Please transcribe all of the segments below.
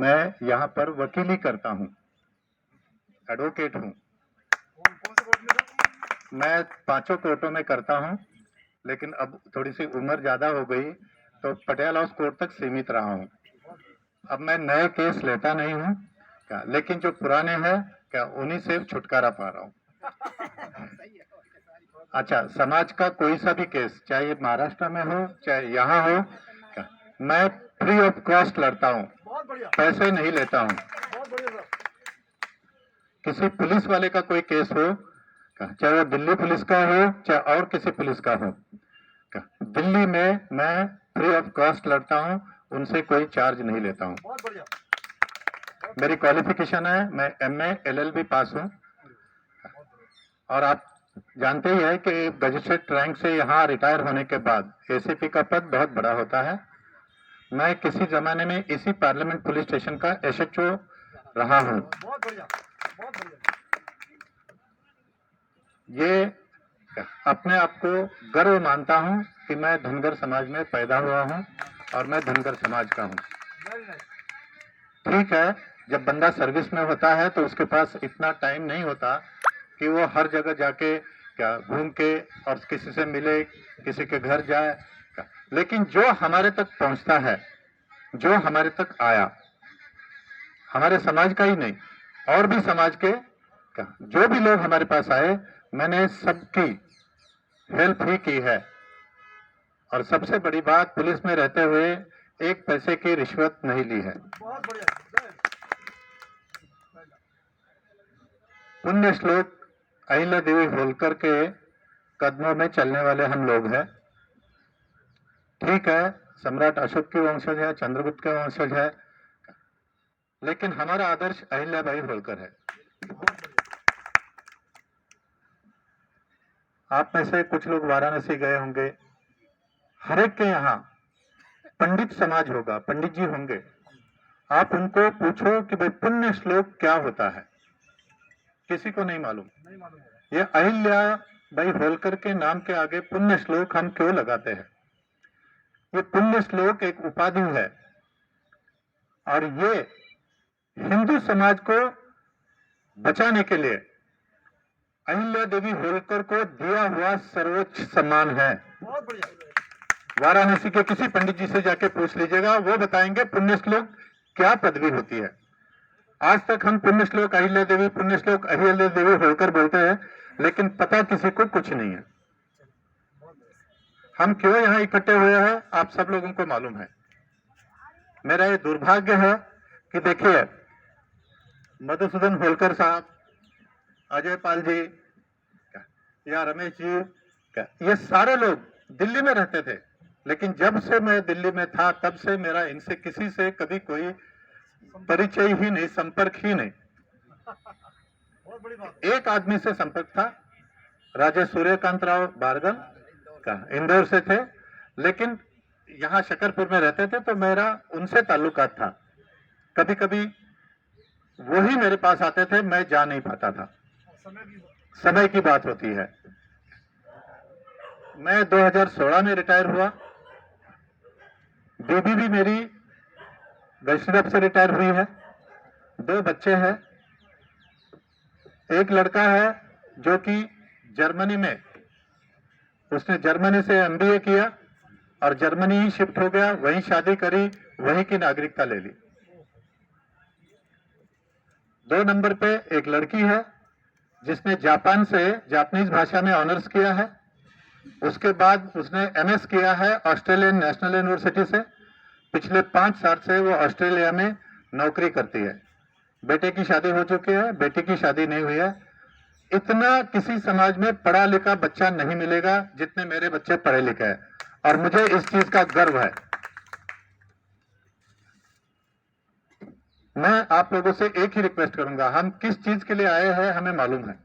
मैं यहाँ पर वकीली करता हूँ, एडवोकेट हूँ। मैं 5 कोर्टों में करता हूँ, लेकिन अब थोड़ी सी उम्र ज्यादा हो गई तो पटियाला हाउस कोर्ट तक सीमित रहा हूँ। अब मैं नए केस लेता नहीं हूँ क्या, लेकिन जो पुराने हैं क्या उन्हीं से छुटकारा पा रहा हूँ। अच्छा, समाज का कोई सा भी केस, चाहे महाराष्ट्र में हो चाहे यहाँ हो क्या, मैं फ्री ऑफ कॉस्ट लड़ता हूँ, पैसे नहीं लेता हूँ। किसी पुलिस वाले का कोई केस हो, चाहे वो दिल्ली पुलिस का हो चाहे और किसी पुलिस का हो, दिल्ली में मैं फ्री ऑफ कॉस्ट लड़ता हूँ, उनसे कोई चार्ज नहीं लेता हूँ। मेरी क्वालिफिकेशन है, मैं MA LLB पास हूँ। और आप जानते ही है कि गजिस्ट्रेट रैंक से यहाँ रिटायर होने के बाद ACP का पद बहुत बड़ा होता है। मैं किसी जमाने में इसी पार्लियामेंट पुलिस स्टेशन का SHO रहा हूँ। ये अपने आप को गर्व मानता हूँ कि मैं धनगर समाज में पैदा हुआ हूँ और मैं धनगर समाज का हूँ। ठीक है, जब बंदा सर्विस में होता है तो उसके पास इतना टाइम नहीं होता कि वो हर जगह जाके क्या घूम के और किसी से मिले, किसी के घर जाए, लेकिन जो हमारे तक पहुंचता है, जो हमारे तक आया, हमारे समाज का ही नहीं और भी समाज के जो भी लोग हमारे पास आए, मैंने सबकी हेल्प ही की है। और सबसे बड़ी बात, पुलिस में रहते हुए 1 पैसे की रिश्वत नहीं ली है। पुण्य श्लोक अहिल्या देवी होलकर के कदमों में चलने वाले हम लोग हैं। ठीक है, सम्राट अशोक के वंशज है, चंद्रगुप्त के वंशज है, लेकिन हमारा आदर्श अहिल्याबाई होलकर है। आप में से कुछ लोग वाराणसी गए होंगे, हर एक के यहाँ पंडित समाज होगा, पंडित जी होंगे। आप उनको पूछो कि भाई पुण्य श्लोक क्या होता है, किसी को नहीं मालूम। ये अहिल्याबाई होलकर के नाम के आगे पुण्य श्लोक हम क्यों लगाते हैं? ये पुण्य श्लोक एक उपाधि है और ये हिंदू समाज को बचाने के लिए अहिल्या देवी होलकर को दिया हुआ सर्वोच्च सम्मान है। वाराणसी के किसी पंडित जी से जाके पूछ लीजिएगा, वो बताएंगे पुण्य श्लोक क्या पदवी होती है। आज तक हम पुण्य श्लोक अहिल्या देवी, पुण्य श्लोक अहिल्या देवी होलकर बोलते हैं, लेकिन पता किसी को कुछ नहीं है। हम क्यों यहाँ इकट्ठे हुए हैं आप सब लोगों को मालूम है। मेरा ये दुर्भाग्य है कि देखिए, मधुसूदन होलकर साहब, अजय पाल जी या रमेश जी, ये सारे लोग दिल्ली में रहते थे, लेकिन जब से मैं दिल्ली में था तब से मेरा इनसे किसी से कभी कोई परिचय ही नहीं, संपर्क ही नहीं। एक आदमी से संपर्क था, राजा सूर्यकांत राव बारगल का, इंदौर से थे, लेकिन यहाँ शकरपुर में रहते थे तो मेरा उनसे ताल्लुकात था। कभी कभी वही मेरे पास आते थे, मैं जा नहीं पाता था, समय की बात होती है। मैं 2016 में रिटायर हुआ। बीबी भी मेरी वैष्णव से रिटायर हुई है, 2 बच्चे हैं। एक लड़का है जो कि जर्मनी में, उसने जर्मनी से MBA किया और जर्मनी ही शिफ्ट हो गया, वहीं शादी करी, वहीं की नागरिकता ले ली। 2 नंबर पे एक लड़की है जिसने जापान से जापानीज भाषा में ऑनर्स किया है। उसके बाद उसने MS किया है ऑस्ट्रेलियन नेशनल यूनिवर्सिटी से। पिछले 5 साल से वो ऑस्ट्रेलिया में नौकरी करती है। बेटे की शादी हो चुकी है, बेटी की शादी नहीं हुई है। इतना किसी समाज में पढ़ा लिखा बच्चा नहीं मिलेगा जितने मेरे बच्चे पढ़े लिखे हैं, और मुझे इस चीज का गर्व है। मैं आप लोगों से एक ही रिक्वेस्ट करूंगा, हम किस चीज के लिए आए हैं हमें मालूम है।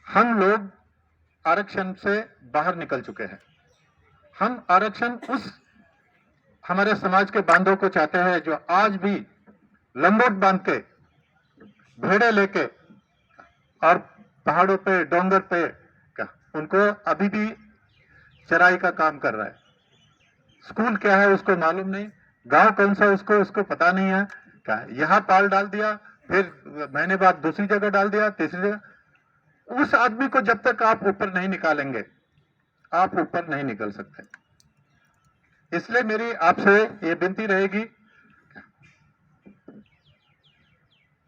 हम लोग आरक्षण से बाहर निकल चुके हैं। हम आरक्षण उस हमारे समाज के बांधों को चाहते हैं जो आज भी लंगोट बांध के, भेड़े लेके और पहाड़ों पे, डोंगर पे उनको अभी भी चराई का काम कर रहा है। स्कूल क्या है उसको मालूम नहीं, गांव कौन सा उसको उसको पता नहीं है, क्या यहाँ पाल डाल दिया, फिर महीने बाद दूसरी जगह डाल दिया, तीसरी जगह। उस आदमी को जब तक आप ऊपर नहीं निकालेंगे, आप ऊपर नहीं निकल सकते। इसलिए मेरी आपसे ये विनती रहेगी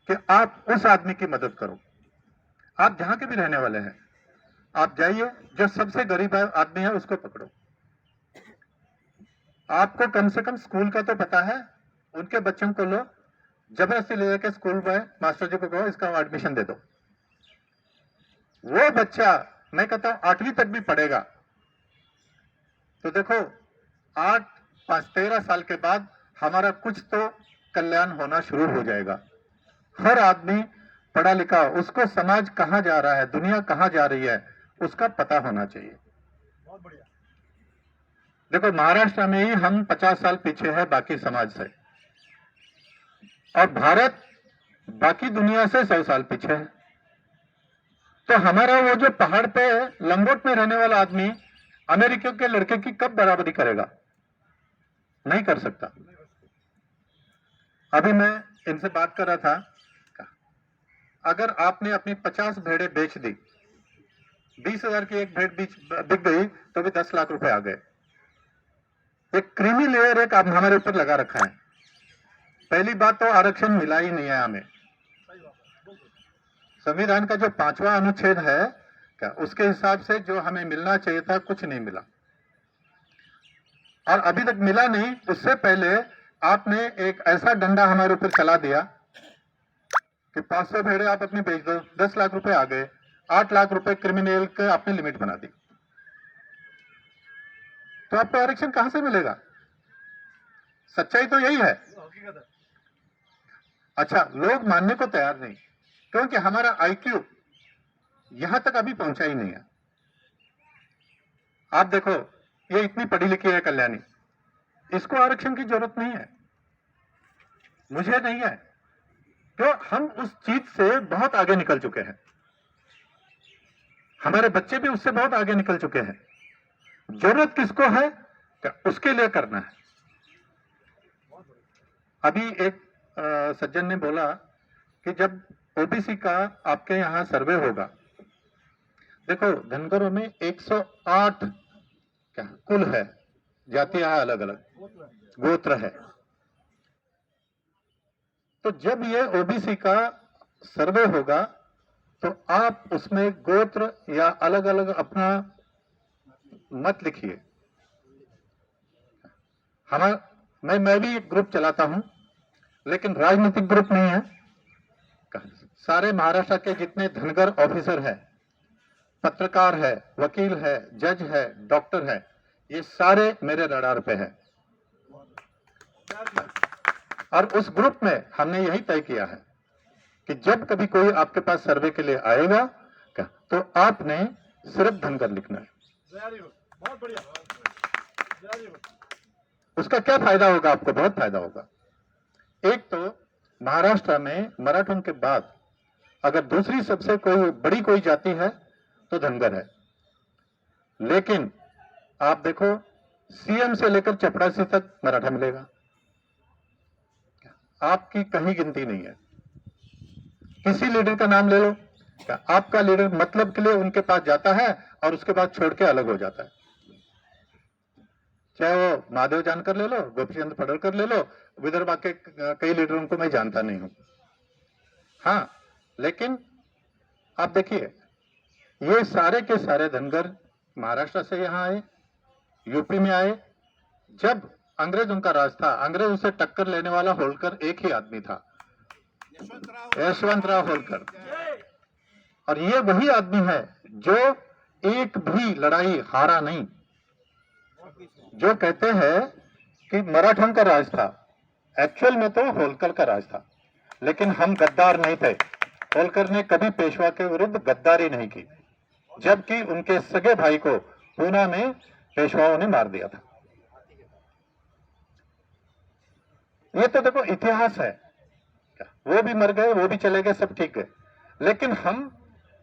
कि आप उस आदमी की मदद करो। आप जहां के भी रहने वाले हैं, आप जाइए, जो सबसे गरीब आदमी है उसको पकड़ो। आपको कम से कम स्कूल का तो पता है, उनके बच्चों को लो, जबरदस्ती ले जाके स्कूल में मास्टर जी को कहो इसका एडमिशन दे दो। वो बच्चा, मैं कहता हूं 8वीं तक भी पढ़ेगा तो देखो 8, 5, 13 साल के बाद हमारा कुछ तो कल्याण होना शुरू हो जाएगा। हर आदमी पढ़ा लिखा, उसको समाज कहां जा रहा है, दुनिया कहां जा रही है, उसका पता होना चाहिए। बहुत बढ़िया। देखो महाराष्ट्र में ही हम 50 साल पीछे है बाकी समाज से, और भारत बाकी दुनिया से 100 साल पीछे है। तो हमारा वो जो पहाड़ पे लंगोट में रहने वाला आदमी अमेरिका के लड़के की कब बराबरी करेगा? नहीं कर सकता। अभी मैं इनसे बात कर रहा था, अगर आपने अपनी 50 भेड़ें बेच दी, 20,000 की एक भेड़ बिक गई तो भी 10 लाख रुपए आ गए। एक क्रीमी लेयर एक हमारे ऊपर लगा रखा है। पहली बात तो आरक्षण मिला ही नहीं है हमें। संविधान का जो 5वां अनुच्छेद है, क्या उसके हिसाब से जो हमें मिलना चाहिए था कुछ नहीं मिला, और अभी तक मिला नहीं। उससे पहले आपने एक ऐसा डंडा हमारे ऊपर चला दिया कि 500 भेड़े आप अपनी बेच दो, 10 लाख रुपए आ गए, 8 लाख रुपए क्रिमिनल के आपने लिमिट बना दी। तो आपको आरक्षण कहां से मिलेगा? सच्चाई तो यही है। अच्छा, लोग मानने को तैयार नहीं, क्योंकि हमारा आईक्यू यहां तक अभी पहुंचा ही नहीं है। आप देखो, ये इतनी पढ़ी लिखी है कल्याणी, इसको आरक्षण की जरूरत नहीं है, मुझे नहीं है, तो हम उस चीज से बहुत आगे निकल चुके हैं। हमारे बच्चे भी उससे बहुत आगे निकल चुके हैं। जरूरत किसको है, क्या उसके लिए करना है। अभी एक सज्जन ने बोला कि जब ओबीसी का आपके यहां सर्वे होगा, देखो धनगरों में 108 क्या कुल है, जातियां अलग अलग गोत्र है। तो जब ये ओबीसी का सर्वे होगा तो आप उसमें गोत्र या अलग अलग अपना मत लिखिए। मैं भी एक ग्रुप चलाता हूं, लेकिन राजनीतिक ग्रुप नहीं है। सारे महाराष्ट्र के जितने धनगर ऑफिसर है, पत्रकार है, वकील है, जज है, डॉक्टर है, ये सारे मेरे रडार पे है। और उस ग्रुप में हमने यही तय किया है कि जब कभी कोई आपके पास सर्वे के लिए आएगा क्या, तो आपने सिर्फ धनगर लिखना है। बहुत बढ़िया। उसका क्या फायदा होगा? आपको बहुत फायदा होगा। एक तो महाराष्ट्र में मराठों के बाद अगर दूसरी सबसे बड़ी कोई जाति है तो धनगर है, लेकिन आप देखो सीएम से लेकर चपरासी तक मराठा मिलेगा, आपकी कहीं गिनती नहीं है। किसी लीडर का नाम ले लो, क्या आपका लीडर मतलब के लिए उनके पास जाता है और उसके बाद छोड़ के अलग हो जाता है। चाहे वो महादेव जानकर ले लो, गोपीचंद पडळकर ले लो, विदर्भ के कई लीडरों को मैं जानता नहीं हूं। हाँ, लेकिन आप देखिए ये सारे के सारे धनगर महाराष्ट्र से यहां आए, यूपी में आए। जब अंग्रेजों का राज था, अंग्रेजों से टक्कर लेने वाला होलकर एक ही आदमी था, यशवंतराव होलकर। और ये वही आदमी है जो एक भी लड़ाई हारा नहीं। जो कहते हैं कि मराठों का राज था, एक्चुअल में तो होलकर का राज था, लेकिन हम गद्दार नहीं थे। होलकर ने कभी पेशवा के विरुद्ध गद्दारी नहीं की, जबकि उनके सगे भाई को पूना में पेशवाओं ने मार दिया था। ये तो देखो इतिहास है। वो भी मर गए, वो भी चले गए, सब ठीक है, लेकिन हम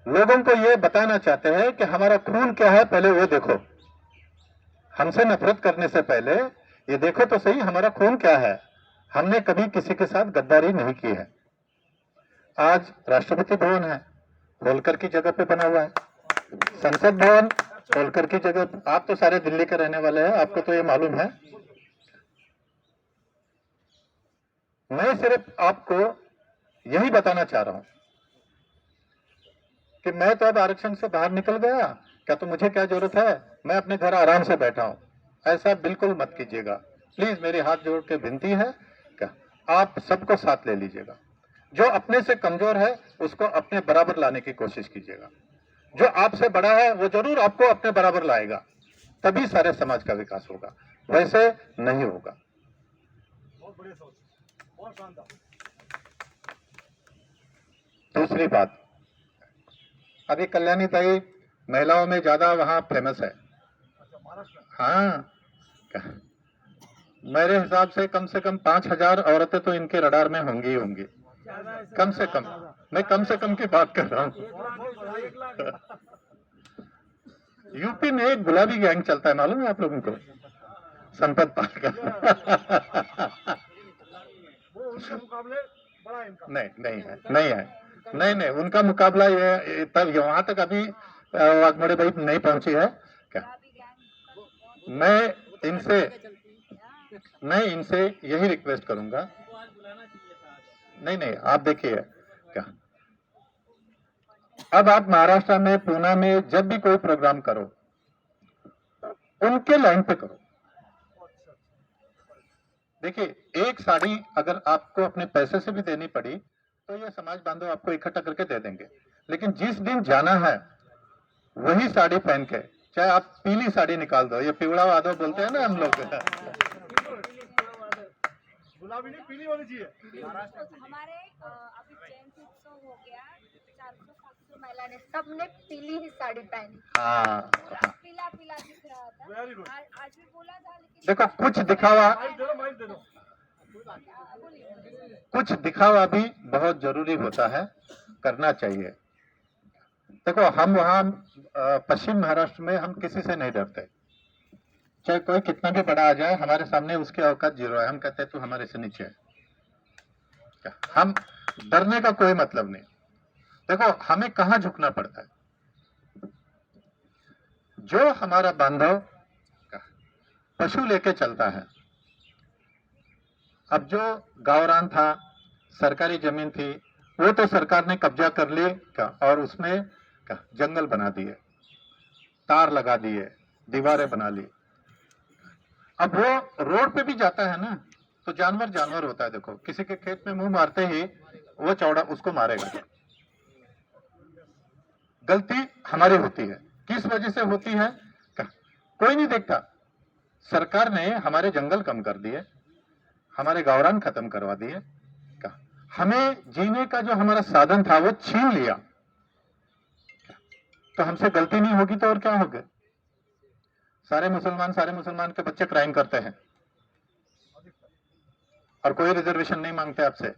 लोगों को ये बताना चाहते हैं कि हमारा खून क्या है, पहले वो देखो। हमसे नफरत करने से पहले ये देखो तो सही हमारा खून क्या है। हमने कभी किसी के साथ गद्दारी नहीं की है। आज राष्ट्रपति भवन है, होलकर की जगह पे बना हुआ है। संसद भवन होलकर की जगह। आप तो सारे दिल्ली के रहने वाले हैं, आपको तो ये मालूम है। मैं सिर्फ आपको यही बताना चाह रहा हूं कि मैं तो अब आरक्षण से बाहर निकल गया, क्या तो मुझे क्या जरूरत है, मैं अपने घर आराम से बैठा हूं। ऐसा बिल्कुल मत कीजिएगा प्लीज। मेरी हाथ जोड़ के विनती है, क्या आप सबको साथ ले लीजिएगा। जो अपने से कमजोर है उसको अपने बराबर लाने की कोशिश कीजिएगा। जो आपसे बड़ा है वो जरूर आपको अपने बराबर लाएगा, तभी सारे समाज का विकास होगा, वैसे नहीं होगा। बहुत बढ़िया सोच, बहुत शानदार। दूसरी बात, अभी कल्याणी ताई महिलाओं में ज्यादा वहां फेमस है। अच्छा, महाराष्ट्र में? हाँ, मेरे हिसाब से कम 5,000 औरतें तो इनके रडार में होंगी ही होंगी, कम से कम। मैं कम से कम की बात कर रहा हूँ। यूपी में एक गुलाबी गैंग चलता है, मालूम है आप लोगों को, संपत पाल का। वो उनके मुकाबले बड़ा है इनका। नहीं, उनका मुकाबला ये तब वहां तक अभी वाघमोड़े भाई नहीं पहुंची है क्या। मैं इनसे यही रिक्वेस्ट करूंगा। नहीं, आप देखिए क्या, अब आप महाराष्ट्र में पूना में जब भी कोई प्रोग्राम करो, उनके लाइन पे करो। देखिए, एक साड़ी अगर आपको अपने पैसे से भी देनी पड़ी तो ये समाज बांधव आपको इकट्ठा करके दे देंगे, लेकिन जिस दिन जाना है वही साड़ी पहन के, चाहे आप पीली साड़ी निकाल दो, ये पिवड़ा वादो बोलते हैं ना हम लोग। गुलाबी नहीं, पीली होनी चाहिए। हमारे अभी जयंती उत्सव हो गया, 400-500 महिला ने सबने पीली ही साड़ी पहनी। हाँ, पीला पीला दिख रहा था। Very good. आज भी बोला था, लेकिन देखो कुछ दिखावा, माइक दे दो। कुछ दिखावा भी बहुत जरूरी होता है, करना चाहिए। देखो हम वहां पश्चिम महाराष्ट्र में हम किसी से नहीं डरते, चाहे कोई कितना भी बड़ा आ जाए हमारे सामने, उसकी औकात जीरो है। हम कहते हैं तू हमारे से नीचे है। हम डरने का कोई मतलब नहीं। देखो हमें कहां झुकना पड़ता है। जो हमारा बांधव पशु लेके चलता है, अब जो गावरान था, सरकारी जमीन थी, वो तो सरकार ने कब्जा कर लिए क्या, और उसमें क्या जंगल बना दिए, तार लगा दिए, दीवारें बना ली। अब वो रोड पे भी जाता है ना, तो जानवर होता है। देखो किसी के खेत में मुंह मारते ही वो चौड़ा उसको मारेगा। गलती हमारी होती है, किस वजह से होती है क्या? कोई नहीं देखता। सरकार ने हमारे जंगल कम कर दिए, हमारे गावरान खत्म करवा दिए क्या, हमें जीने का जो हमारा साधन था वो छीन लिया। तो हमसे गलती नहीं होगी तो और क्या होगा। सारे मुसलमान के बच्चे क्राइम करते हैं और कोई रिजर्वेशन नहीं मांगते आपसे,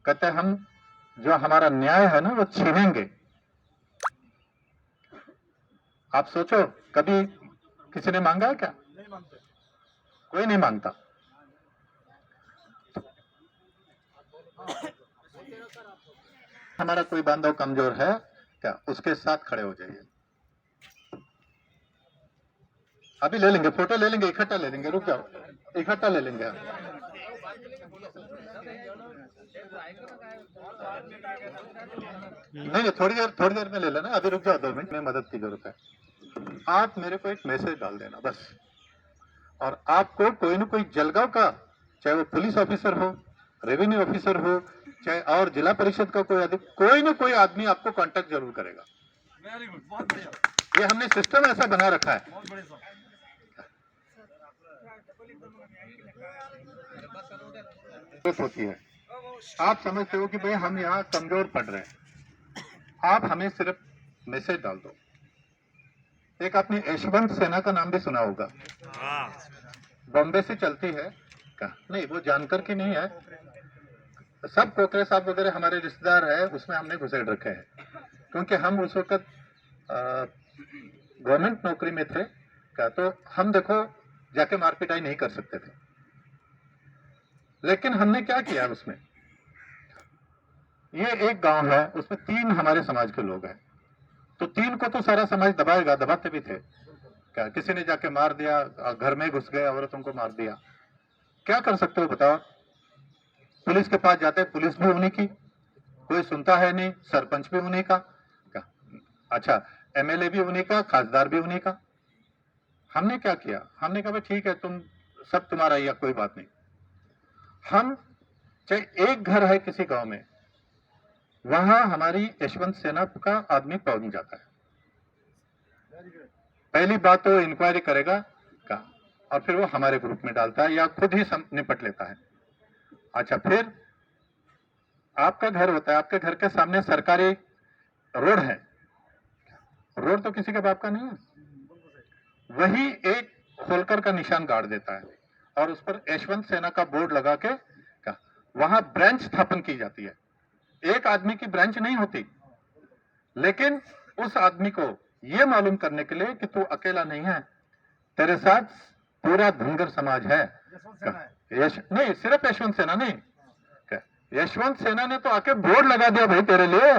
कहते हैं हम जो हमारा न्याय है ना वो छीनेंगे। आप सोचो कभी किसी ने मांगा है क्या? नहीं मानते। कोई नहीं मांगता। हमारा कोई बांधव कमजोर है क्या, उसके साथ खड़े हो जाइए। अभी ले लेंगे, फोटो ले लेंगे, इकट्ठा ले लेंगे, रुक जाओ, इकट्ठा ले लेंगे। नहीं, थोड़ी देर में ले लेना, अभी रुक जाओ 2 मिनट में, मदद की जरूरत है। आप मेरे को एक मैसेज डाल देना बस, और आपको कोई ना कोई जलगांव का, चाहे वो पुलिस ऑफिसर हो, रेवेन्यू ऑफिसर हो, चाहे और जिला परिषद का कोई ना कोई आदमी आपको कांटेक्ट जरूर करेगा। वेरी गुड, बहुत बढ़िया, ये हमने सिस्टम ऐसा बना रखा है। बहुत बढ़िया सर। होती है, आप समझते हो कि भाई हम यहाँ कमजोर पड़ रहे हैं, आप हमें सिर्फ मैसेज डाल दो। एक आपने यशवंत सेना का नाम भी सुना होगा, बॉम्बे से चलती है क्या? नहीं, वो जानकर की नहीं है, सब कोकरे साहब वगैरह हमारे रिश्तेदार है, उसमें हमने घुसेड़ रखे हैं, क्योंकि हम उस वक्त गवर्नमेंट नौकरी में थे क्या, तो हम देखो जाके मार पिटाई नहीं कर सकते थे। लेकिन हमने क्या किया उसमें, ये एक गांव है, उसमें 3 हमारे समाज के लोग हैं, तो 3 को तो सारा समाज दबाएगा, दबाते भी थे। क्या किसी ने जाके मार दिया, घर में घुस गए, औरतों को मार दिया, क्या कर सकते हो बताओ? पुलिस के पास जाते, पुलिस भी उन्हीं की, कोई सुनता है नहीं, सरपंच भी उन्हीं का, अच्छा एमएलए भी उन्हीं का, खासदार भी उन्हीं का। हमने क्या किया, हमने कहा भाई ठीक है, तुम सब तुम्हारा, या कोई बात नहीं। हम चाहे एक घर है किसी गांव में, वहां हमारी यशवंत सेना का आदमी पहुंच जाता है। पहली बात तो इंक्वायरी करेगा का, और फिर वो हमारे ग्रुप में डालता है या खुद ही निपट लेता है। अच्छा, फिर आपका घर होता है, आपके घर के सामने सरकारी रोड है, रोड तो किसी के बाप का नहीं है, वही एक होलकर का निशान गाड़ देता है और उस पर यशवंत सेना का बोर्ड लगा के वहां ब्रांच स्थापन की जाती है। एक आदमी की ब्रांच नहीं होती, लेकिन उस आदमी को यह मालूम करने के लिए कि तू अकेला नहीं है, तेरे साथ पूरा धनगर समाज है। नहीं, सिर्फ यशवंत सेना नहीं, यशवंत सेना ने तो आके बोर्ड लगा दिया भाई तेरे लिए,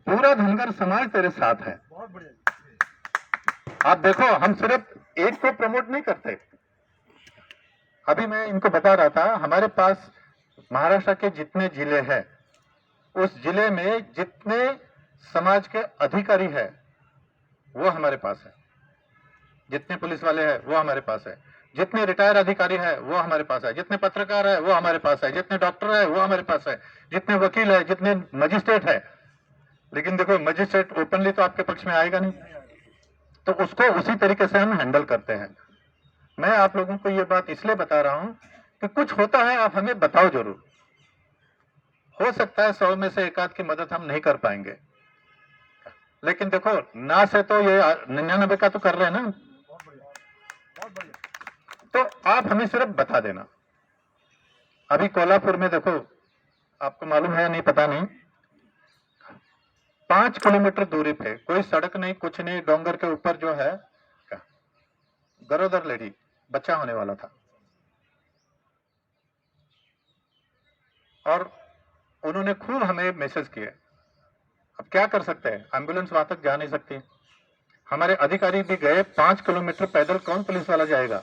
पूरा धनगर समाज तेरे साथ है। बहुत बढ़िया। आप देखो, हम सिर्फ एक को प्रमोट नहीं करते। अभी मैं इनको बता रहा था, हमारे पास महाराष्ट्र के जितने जिले हैं, उस जिले में जितने समाज के अधिकारी है वो हमारे पास है, जितने पुलिस वाले हैं वो हमारे पास है, जितने रिटायर अधिकारी है वो हमारे पास है, जितने पत्रकार है वो हमारे पास है, जितने डॉक्टर है वो हमारे पास है, जितने वकील है, जितने मजिस्ट्रेट है। लेकिन देखो, मजिस्ट्रेट ओपनली तो आपके पक्ष में आएगा नहीं, तो उसको उसी तरीके से हम हैंडल करते हैं। मैं आप लोगों को ये बात इसलिए बता रहा हूं कि कुछ होता है, आप हमें बताओ जरूर। हो सकता है 100 में से एक आध की मदद हम नहीं कर पाएंगे, लेकिन देखो ना से तो ये 99 का तो कर रहे हैं ना, बहुत बढ़िया, बहुत बढ़िया। तो आप हमें सिर्फ बता देना। अभी कोल्हापुर में देखो, आपको मालूम है नहीं, पता नहीं, 5 किलोमीटर दूरी पे कोई सड़क नहीं, कुछ नहीं, डोंगर के ऊपर जो है गरोदर लेडी, बच्चा होने वाला था, और उन्होंने खूब हमें मैसेज किए। अब क्या कर सकते हैं, एम्बुलेंस वहां तक जा नहीं सकती, हमारे अधिकारी भी गए, 5 किलोमीटर पैदल कौन पुलिस वाला जाएगा,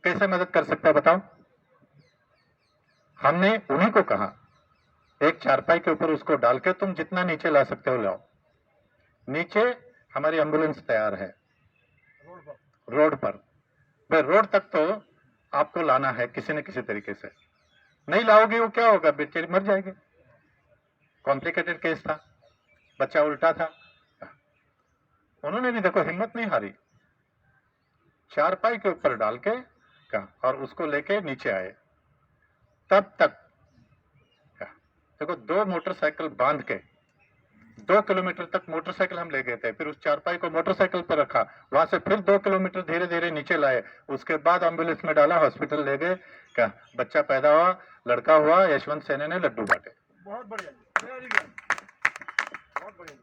कैसे मदद कर सकता है बताओ? हमने उन्हीं को कहा, एक चारपाई के ऊपर उसको डाल के तुम जितना नीचे ला सकते हो लाओ। नीचे हमारी एम्बुलेंस तैयार है, रोड पर। भाई रोड तक तो आपको लाना है किसी न किसी तरीके से, नहीं लाओगे वो क्या होगा, बेचारी मर जाएगी। कॉम्प्लिकेटेड केस था, बच्चा उल्टा था। उन्होंने भी देखो हिम्मत नहीं हारी, चारपाई के ऊपर डाल के और उसको लेके नीचे आए। तब तक देखो 2 मोटरसाइकिल बांध के 2 किलोमीटर तक मोटरसाइकिल हम ले गए थे, फिर उस चारपाई को मोटरसाइकिल पर रखा, वहां से फिर 2 किलोमीटर धीरे धीरे नीचे लाए, उसके बाद एम्बुलेंस में डाला, हॉस्पिटल ले गए, बच्चा पैदा हुआ, लड़का हुआ, यशवंत सेना ने लड्डू बांटे। बहुत बढ़िया, वेरी गुड, बहुत बढ़िया।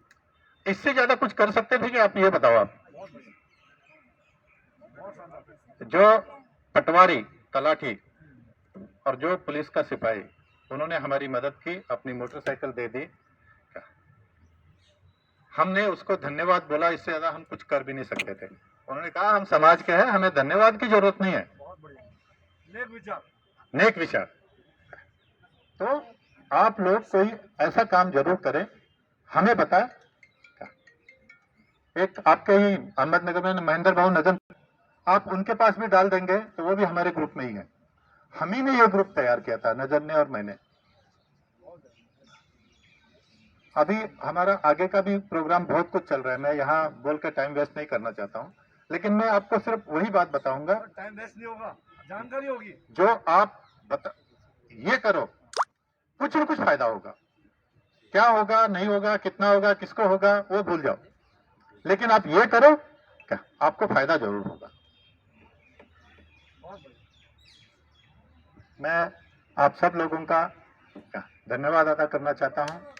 इससे ज्यादा कुछ कर सकते थे कि आप ये बताओ? आप बहुत बढ़िया, बहुत शानदार। जो पटवारी, तलाठी और जो पुलिस का सिपाही, उन्होंने हमारी मदद की, अपनी मोटरसाइकिल दे दी, हमने उसको धन्यवाद बोला, इससे ज्यादा हम कुछ कर भी नहीं सकते थे। उन्होंने कहा हम समाज के हैं, हमें धन्यवाद की जरूरत नहीं है। बहुत बढ़िया, नेक विचार, नेक विचार। तो आप लोग कोई ऐसा काम जरूर करें, हमें बताएं। एक आपके ही अहमदनगर में महेंद्र भाऊ नजर, आप उनके पास भी डाल देंगे तो वो भी हमारे ग्रुप में ही है। हम ही ने ये ग्रुप तैयार किया था, नजर ने और मैंने। अभी हमारा आगे का भी प्रोग्राम बहुत कुछ चल रहा है, मैं यहाँ बोल कर टाइम वेस्ट नहीं करना चाहता हूँ, लेकिन मैं आपको सिर्फ वही बात बताऊंगा, टाइम वेस्ट नहीं होगा, जानकारी होगी। जो आप ये करो, कुछ न कुछ फायदा होगा। क्या होगा, नहीं होगा, कितना होगा, किसको होगा, वो भूल जाओ, लेकिन आप ये करो, क्या आपको फायदा जरूर होगा। बहुत बढ़िया। मैं आप सब लोगों का धन्यवाद अदा करना चाहता हूं।